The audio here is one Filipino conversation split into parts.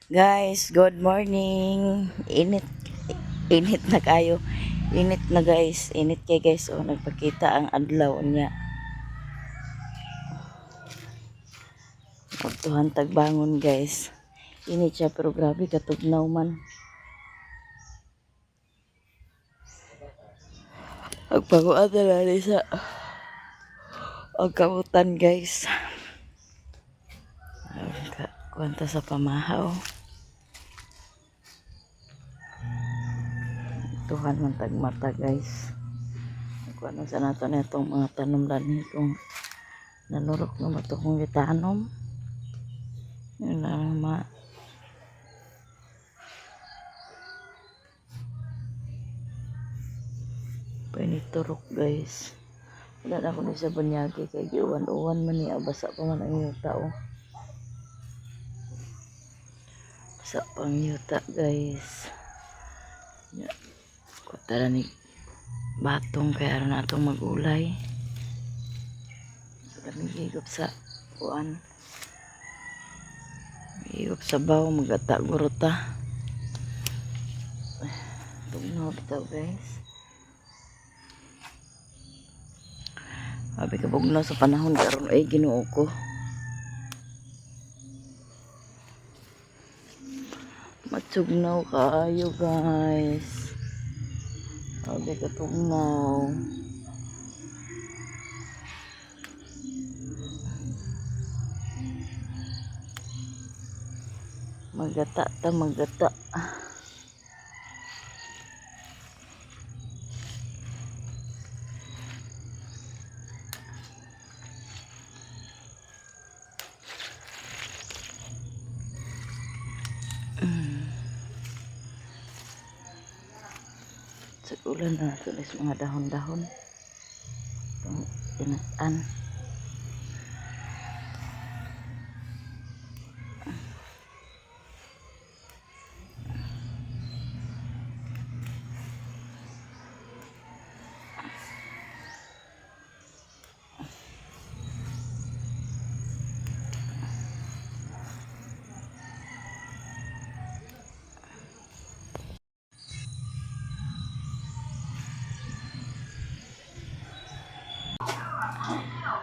Guys, good morning. Init na kayo. Init na guys. Init kay guys. Oh, nagpakita ang adlaw niya. Magtuhan tagbangon guys. Init siya pero grabe katugnaw man. Agpaguan na lang sa kamutan guys. Kwanta sa pamahaw. Tuhan man tagmata guys. Kuan sa nato na itong mga tanom lani kung nanurok na mato kong itanom. Yun lang piniturok guys. Wala na ako ni sa banyagi kay giuwan-uwan man ni basa pa man ang yuta oh. Basa pang yuta guys. Ya. Kutara ni batong kaya aron natong magulay. Kami higop sa kuan. Higop sa baw magata guruta. Tugnaw bitaw guys. Abi ka bugnaw sa panahon karon ay Ginoo ko. Matsugnaw kaayo guys. Abi ka tugnaw. Magata ta magata. Sa ulan na tulis mga dahon-dahon. Itong tinatan.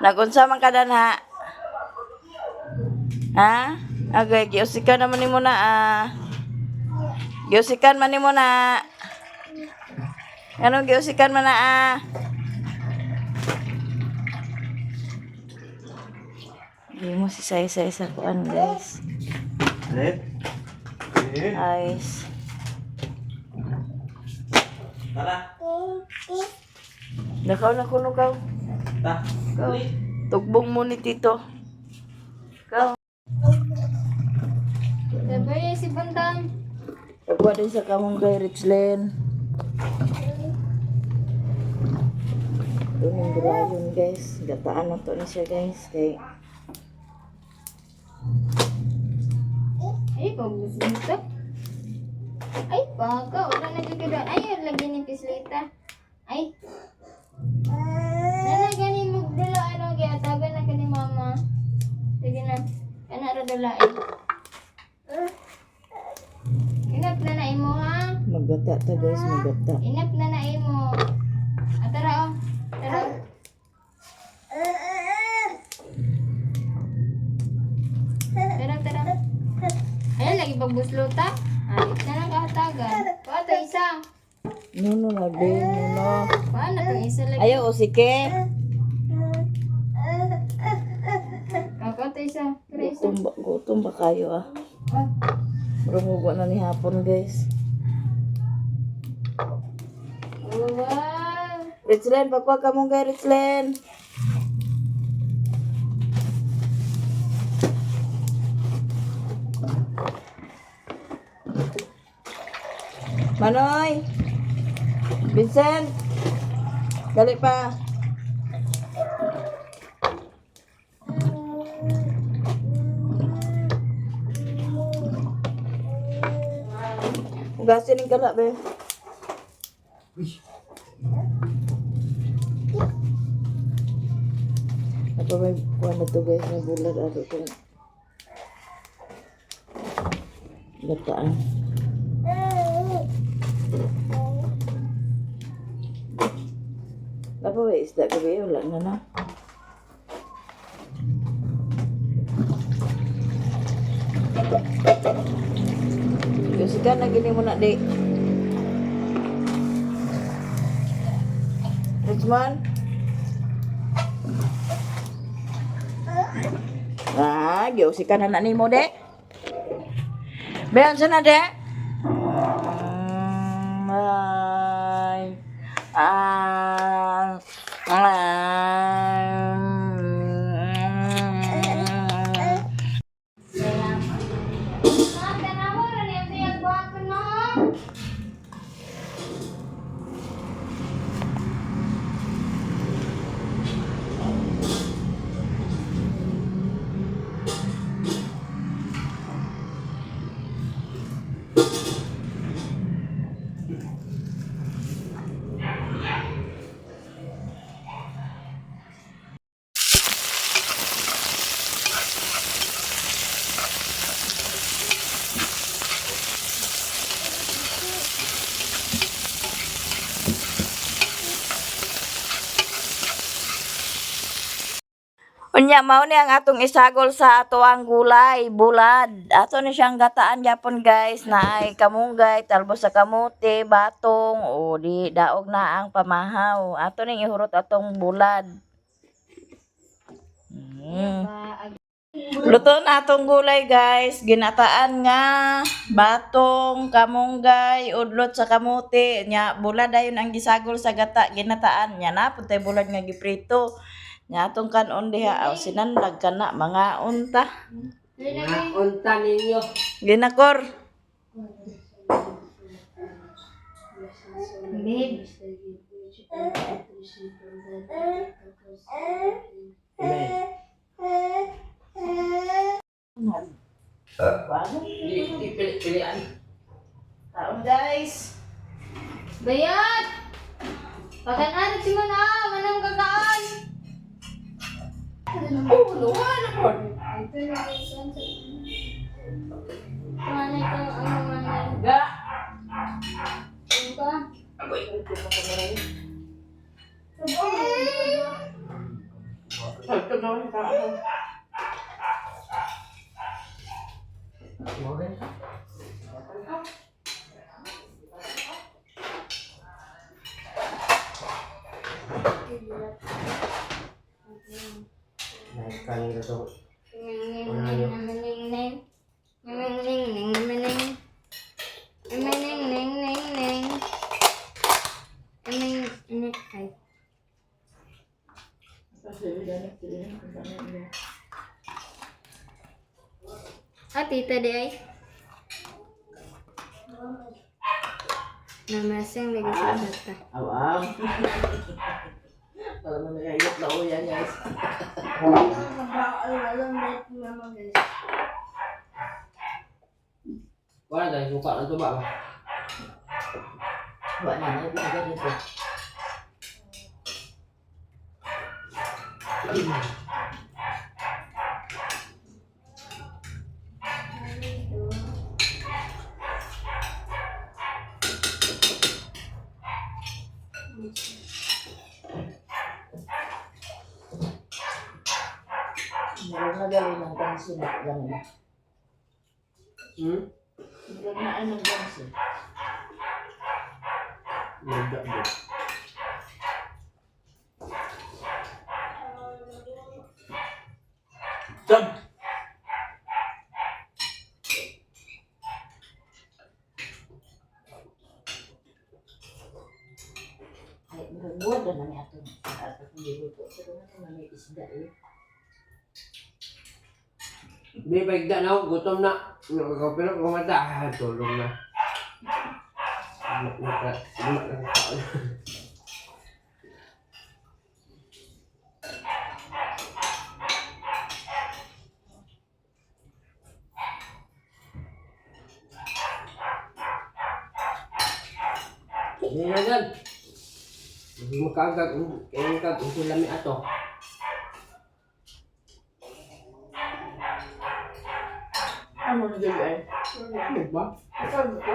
Nagunsa man kada na? Ha? Okay, giusikan naman ni mo na Giusikan man ni mo na. Anong giusikan man na Hindi mo si say-say sa kuan guys. Guys. Tara. Nakaw na kuno kaw. Ta. Kaw. Tugbong mo ni Tito. Kaw. Sabay si Bandang. Pagwa din sa kamong kay Richland. Ito yung dragon guys. Gataan na to na siya guys. Kay Ay, pag-gusto. Ay, baka. Wala na dyan kada. Ay, lagi ni Pislita. Ay. Nalagyan mo dala. Ano, giatagan na ka ni Mama. Sige na. Kana ra dalain. Inap na na imo ha. magata ta guys. Magata. Inap na na imo. Tara oh. Tara. Tara. Ayan, lagi pagbusluta. Alit na lang kahatagan. Paano isa? Nuno na din. Nuno. Paano itong isa lagi? Ayaw o sike. Paano isa? Pero isa. Gutom ba kayo Rumugwa na ni hapon guys. Wow. Richland, pagkuha ka mong kay Richland. Manoy! Vincent! Dali pa! Hugasin yung kala, be. Apa may kuha na to guys, may bulad ato to. gataan. Apa ba isda gabi? Wala na na. Kasi ka na gini mo na di. Richmond? Ah, giusi ka na nimo de. Beon sana de. Ay. Tanawa rin yung tiyagbuhan ko na. Unya mao ni ang atong isagol sa ato ang gulay, bulad. Ato ni siyang gataan gyapon guys, na ay kamunggay, talbos sa kamote, batong, o di daog na ang pamahaw. Ato ning ihurot atong bulad. Luto na atong gulay guys, ginataan nga batong, kamunggay, udlot sa kamote, nya bulad ayon ang gisagol sa gata, ginataan nya na puntay bulad nga giprito. Nya atong kanon diha aw sinanlag kana mga unta. Mga unta ninyo. Ginakor. Babe. Di pili-pilian. Taon guys. Bayat! Pagkanan si mo na, manang gagaan. Luhan ako. Ito na isan sa Mana ito ang mana. Ga. Ano ka? Ako ikot ko pa rin. Ito na ang taon. Naik kanina to. Tita di ay. Namasang lagi sa bata. Awam. Kalau nangayot na uya guys. Wala tayo suka ng tuba ba? Wala na ibigay dito. Meron na gawin ng gansi na ganun. Meron na ay ng gansi. Wala ba? Sab! Ay, buwan na namin ato. Ato kong diluto. Pero naman may isda eh. May paigda na ako, gutom na. Pero kumata, tulong na. Hindi na dyan. Hindi makaagag, kaya kag lami ato. Ano na dyan ay? Ano ba? Ikaw dito?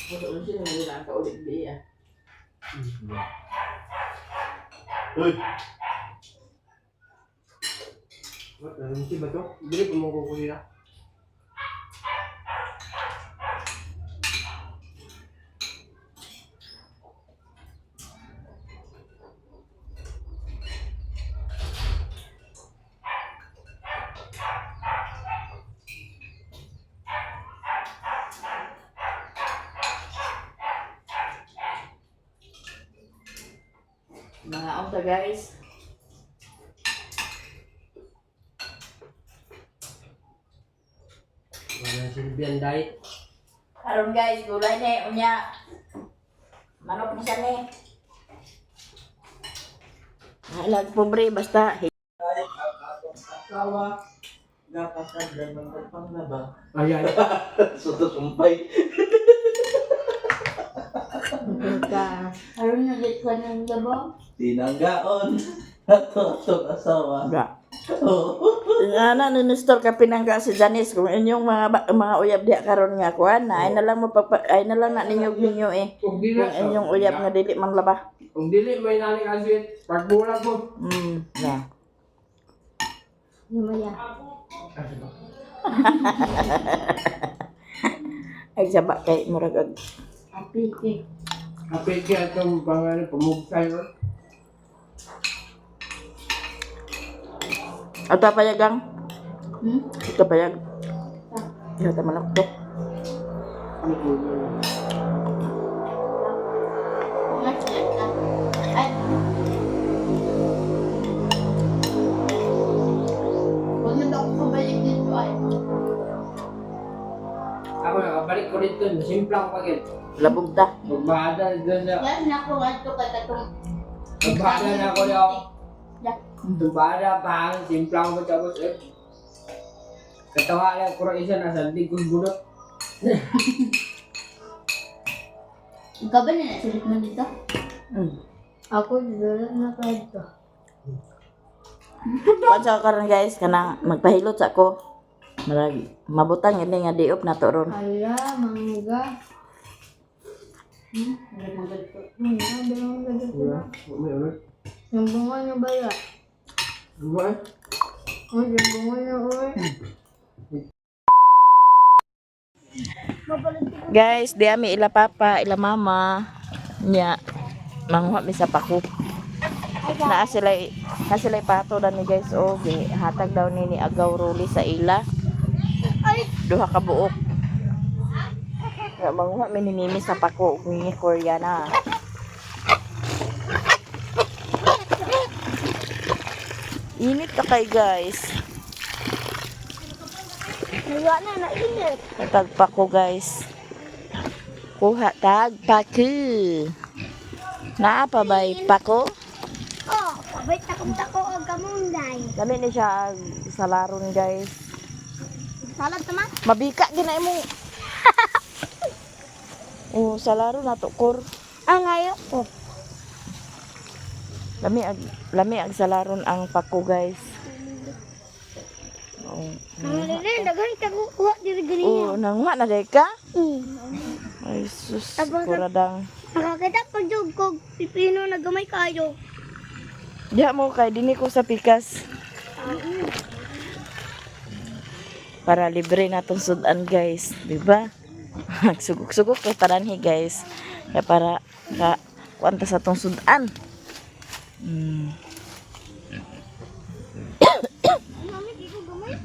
Ano siya nang nila ka ulit biya? Uy! What? Ano ba to? Dili ko mo kukunin na. Mga unta guys. Wala na silbihan dahil. Karon guys, gulay ni unya. Manok mo siya ni. Halag pobre basta Kahit ang atong asawa, gapasad na ng panglaba. Ayan. Sumpay. Karon na dit ka ng labang. Tinanggaon. Atong asawa. Ga. Oo. Ana nunustor ka pinangga si Janice kung inyong mga uyab diha karon nga kuan na ay na lang ay na lang na ninyo eh. Kung dili, Kung inyong uyab nga dili manglaba. kung dili may nani kasi pagbulag ko. Na. Lumaya. Ay saba kay murag ag Api ke. Kapit kaya itong pangalan, pumugsay ko. ata payagang. Hmm? Ito payag. Ya ta malak to. Ano po yun? Mas ka. Ay. Huwag na daw ako pabalik dito ay. Ako nakabalik ko dito, simplang pagit. Labog ta. Magbahada doon na. Yan na ako ato ka tatong. Magbahada na ako daw. Ya. Magbahada pa, simplang ko tapos eh. Katawa lang ko rin isa, nasa kong bunot. Ikaw ba na nasulit mo dito? Mm. Ako dito na ka dito. Pansa karon guys kanang magpahilot sa ko. Marag mabutang ini nga diop na to ron. Ala, mangga. Ada mangga dito. Ada mangga dito. Wala, may ulit. Yung bunga niya ba yan? Ano ba eh? Oh, yung bunga niya, oy. Guys, di ami ila papa, ila mama nya manguha mi sa pako. Naa sila pato dan ni guys o hatag daw ni agaw ruli sa ila. Duha ka buok. Ya manguha mi ni sa pako ni Koreana. Init ka kay guys. Wala na, nainit. Tagpako guys. Kuha tagpako. Naa pa bay pako? Oh, pabay takong tako o kamunday. Dami ni siya sa laron guys. Salad naman? Mabika ginay mo. Oh, sa laron na to kor. Ang ayok ko. Lami ag sa laron ang pako guys. Oh. Ang lili, daghan kagukuha diri gani. Oh, nanguha na day ka? Ay sus, kuradang. Nakakita pag jog ko, pipino na gamay kayo. Diha mo kay dini ko sa pikas. Para libre na tong sudan guys, di ba? Sugok-sugok kay taranhi guys. Kaya para kuanta sa tong sudan. Mami, di ko gamay.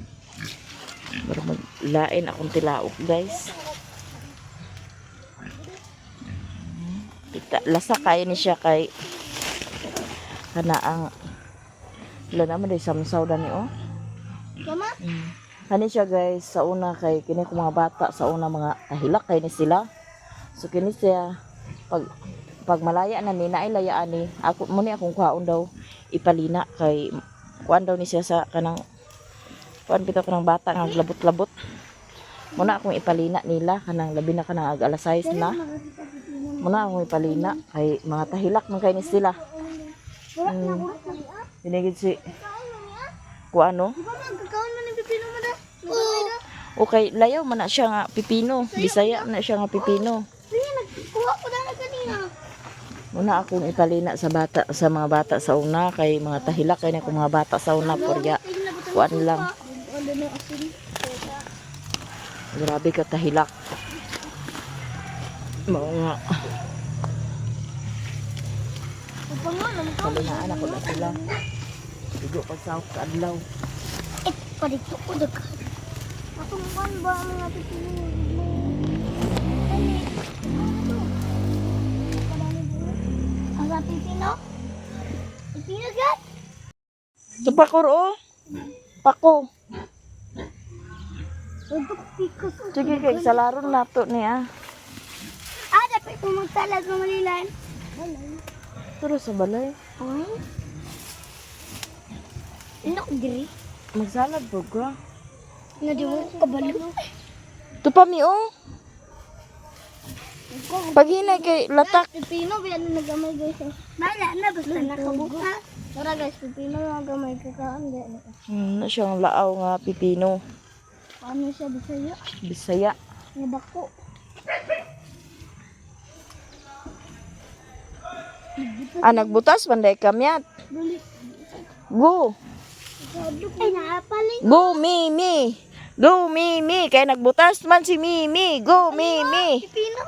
Para maglain akong tilaok guys. Lasa kayo ni siya kay kana ang wala naman day samsaw dani oh. Mama? Hani siya guys sa una kay kini ko mga bata sa una mga kahilak kay ni sila. So kini siya pag malaya na ni naay layaan ni ako mo ni akong kuhaon daw ipalina kay kuan daw ni siya sa kanang kuan bitaw kanang bata nga labot-labot. Muna akong ipalina nila kanang labi na kanang ag alas 6 na. Muna akong ipalina. Kay mga tahilak man kayo ni sila. Binigid si... Kung ano? Okay, layaw man na siya nga pipino. Bisaya na siya nga pipino. Muna akong ipalina sa bata, sa mga bata sa una. Kay mga tahilak kayo na kung mga bata sa una. Purya, kuan lang. Grabe ka tahilak. Mga nga. Palinaan ako na sila. Sigo pag sa sa adlaw. Padito ko dekat. Atong kan ba ang mga pipino? Ang sa pipino? Pipino gat? Ito pakor oh. Pako. Untuk pikus. Sige kay sa laron nato niya. Ah, dapat pumagtalag ng malilan. Turo sa balay. Ay. Inok diri. Magsalad po ka. Nga di mo kabalo. Ito pa mi oh. Pag hinay kay latak. Pipino, bilang nagamay guys. Bala na, basta nakabuka. Tara guys, pipino nagamay kakaan. Na siyang laaw nga pipino. Paano siya bisaya? Bisaya. Nga bako. Nagbutas panday kamyat. Dali. Go. Ay, naapaling. Go Mimi. Go Mimi. Kay nagbutas man si Mimi. Go Mimi. Pipino.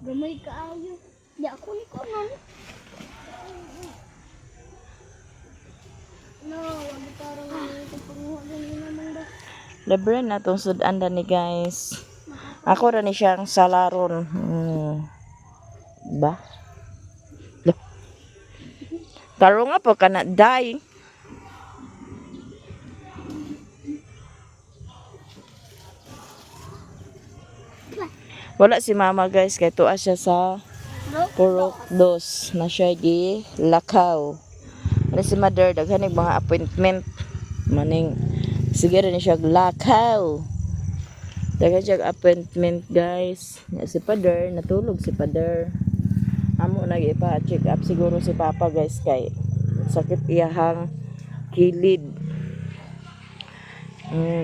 Gamay kaayo. Di ako ni ko man. No, wag parang panguha din naman ba. Libre na tong sudanda ni guys. Ako ra ni siyang salaron. Ba? Loh. Karo nga po ka na die. Wala si mama guys. Kaya tuwa siya sa Purok Dos. Na siya di Lakaw. Ano si mother. Daghan yung mga appointment. Maning. Sige rin siya Lakaw. Daghan siya appointment guys. Si father. Natulog si father. Amo nag-ipa-check up siguro si papa guys. Kay sakit iyahang kilid.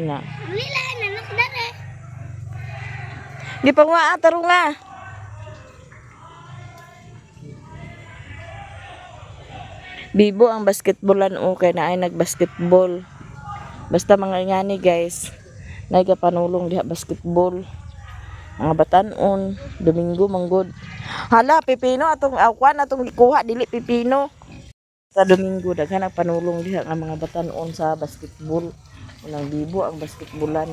Na. Lila na nakdare. Di pa nga ataro nga. Bibo ang basketballan o kay na ay nagbasketball. Basta mga ngani guys. Nagapanulong diha basketball. Mga batanon, Domingo manggod. Hala pipino atong akwan atong gikuha dili pipino. Sa Domingo daghan ang panulong diha nga mga batanon sa basketball. Unang bibo ang basketballan.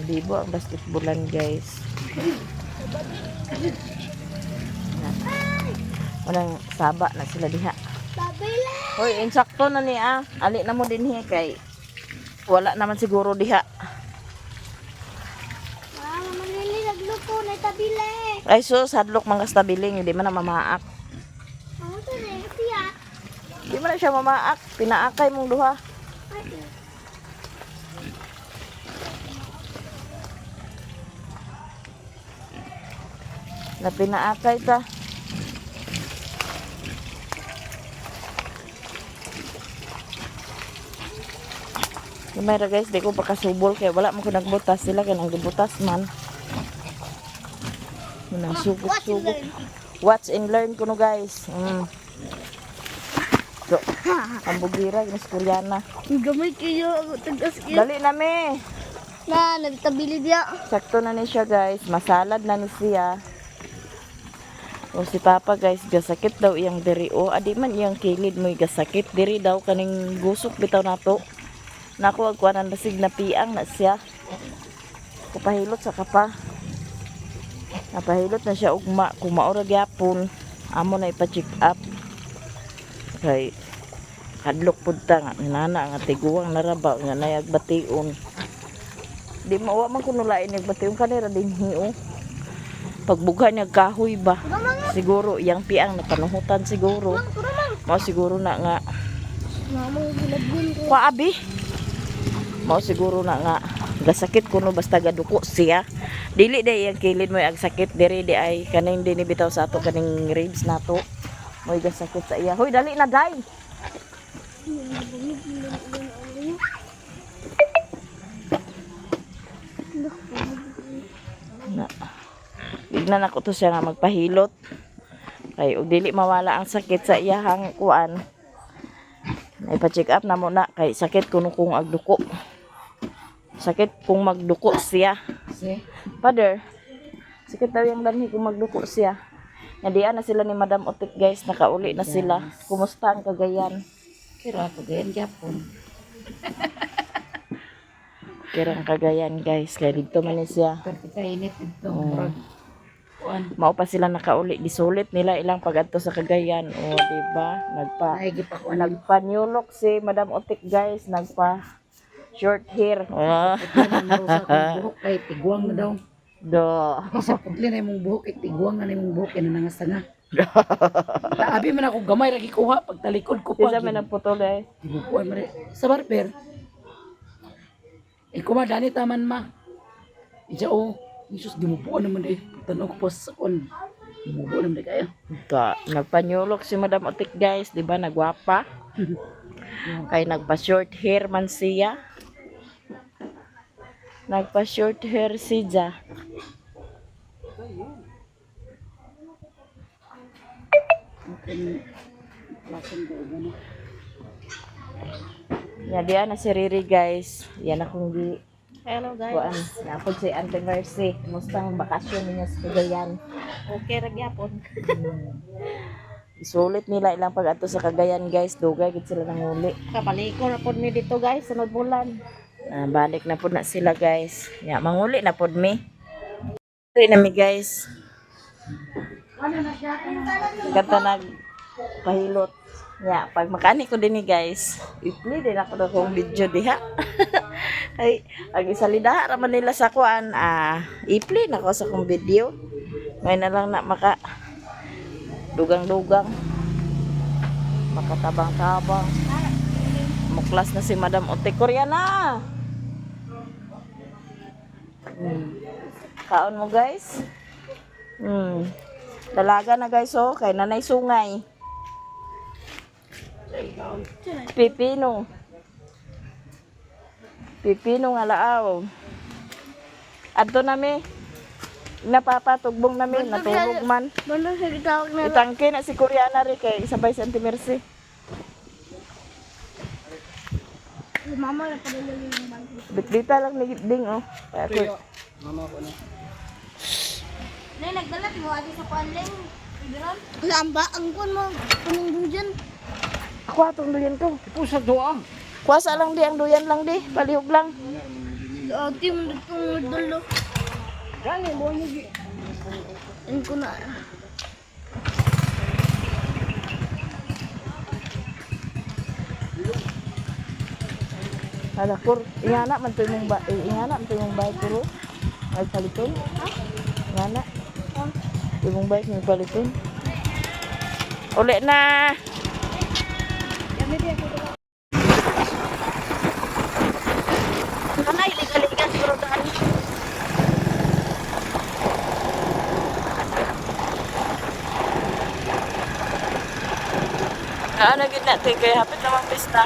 Bibo ang basketballan guys. Unang saba na sila diha. Babila. Hoy, insakto na niya. Ali na mo din kay wala naman siguro diha. Mama manili nagluko na tabile. Ay sus, hadlok mga stabiling, hindi man na mamaak. Ano to na siya? Hindi man na siya mamaak. Pinaakay mong duha. Na pinaakay ta. Mayra guys, di ko pakasubol kaya wala mo ko nagbutas sila kaya nagbutas man. Muna sugod-sugod. Watch and learn ko no guys. So, ang bugira, yung skulyana. Gamay kayo ako tagas kayo. Dali na me. Na nagtabili dia. Sakto na ni siya guys. Masalad na ni siya. O si Papa guys, gasakit daw iyang diri. O adi man iyang kilid mo gasakit. Diri daw kaning gusok bitaw nato. Naku agkuanan basig na piang na siya. Kupahilot sa kapa. Napahilot na siya ugma. Kumaura gyapon. Amo na ipa-check up. Kay hadlok pud ta nga nana nga tiguang narabaw nga nayagbation. Di mawa man kuno lain nagbation kanira din hiyo. Pagbugha niya kahoy ba. Siguro iyang piang napanuhutan siguro. Mao siguro na nga Mama gilagin ko. Abi. Mao siguro na nga gasakit kuno basta gaduko siya. Dili day ang kilid mo ag sakit diri di ay kaning dinhi bitaw sa ato kaning ribs nato. Moy ga sakit sa iya. Hoy dali na day. Na. Bignan ako to siya nga magpahilot. Kay ug dili mawala ang sakit sa iyahang kuan. Ay pa-check up na muna kay sakit kuno kung agduko. Sakit kung magduko siya. Father, sakit daw yung lanhi kung magduko siya. Nadiyan na sila ni Madam Otik guys, nakauli na sila. Kumusta ang Cagayan? Kira ako ganyan gyapon. Kira ang Cagayan guys, kaya dito man ni siya. Pero kita init ito. Kuan. Mao pa sila nakauli, gisulit nila ilang pag-adto sa Cagayan. O, diba? Naigi pa ko Nagpanyulok si Madam Otik guys, nagpa short hair. narusa ko buhok kay tigwang na daw. Do. Isa pudli na imong buhok kay tigwang na imong buhok kay nanangastanga. Abi man ako gamay ra gikuha pag talikod ko pa. Kisa man ang putol eh. Gibukuan man sa barber. Kumadani taman ma. Ija o, Jesus gimupuan naman eh. Tanaw ko pa sa kon. Gimupuan naman kayo. Nagpanyulok si Madam Otik guys, di ba? Nagwapa. Kay nagpa-short hair man siya. Nagpa-short hair siya. Yan, diyan na si Riri guys. Yan akong di. Hello guys. Kuan, napod si Auntie Mercy. Kumusta ang bakasyon ninyo sa Cagayan? Okay ra gyapon. Isulit nila ilang pag-ato sa Cagayan guys. Dugay gid sila nanguli. Kapaliko ra pod mi dito guys sunod bulan. Balik na pod na sila guys. Ya, manguli na pod mi. Ito na mi guys. Kanta nag pahilot. Ya, pag makani ko din ni guys. I-play din ako na kong video diha. Ay, ang isalida raman nila sa kuan. I-play na ko sa kong video. Ngayon na lang na maka dugang-dugang. Makatabang-tabang. Muklas na si Madam Otik. Koreana! Kaon mo guys. Dalaga na guys oh. Kay nanay sungay. Pipino. Pipino nga laaw. Adto nami. Napapatugbong nami. Natulog man. Balo sa gitawag na. Itangke na si Koreana rin kay sabay si Auntie Mercy. Mama na pa rin yung bangko. Bitbita lang ni Ding oh. Kaya ako, Mama ko na. Nay, nagdalat mo ati sa panling. Lamba, ang kun mo. Kuning dyan. ako atong duyan ko. Pusa doang. Kuwasa lang di, ang duyan lang di. Palihog lang. Ati mo ditong dulo. Gani mo ni. Ang ko na. Hala, kur, ingana man to imong ba, ingana man to imong bayad kuro. Ay paliton. Ingana. Imong bayad ni paliton. Uli na. Kanay liga-liga siguro daan. Ano gid natin kay hapit namang pista.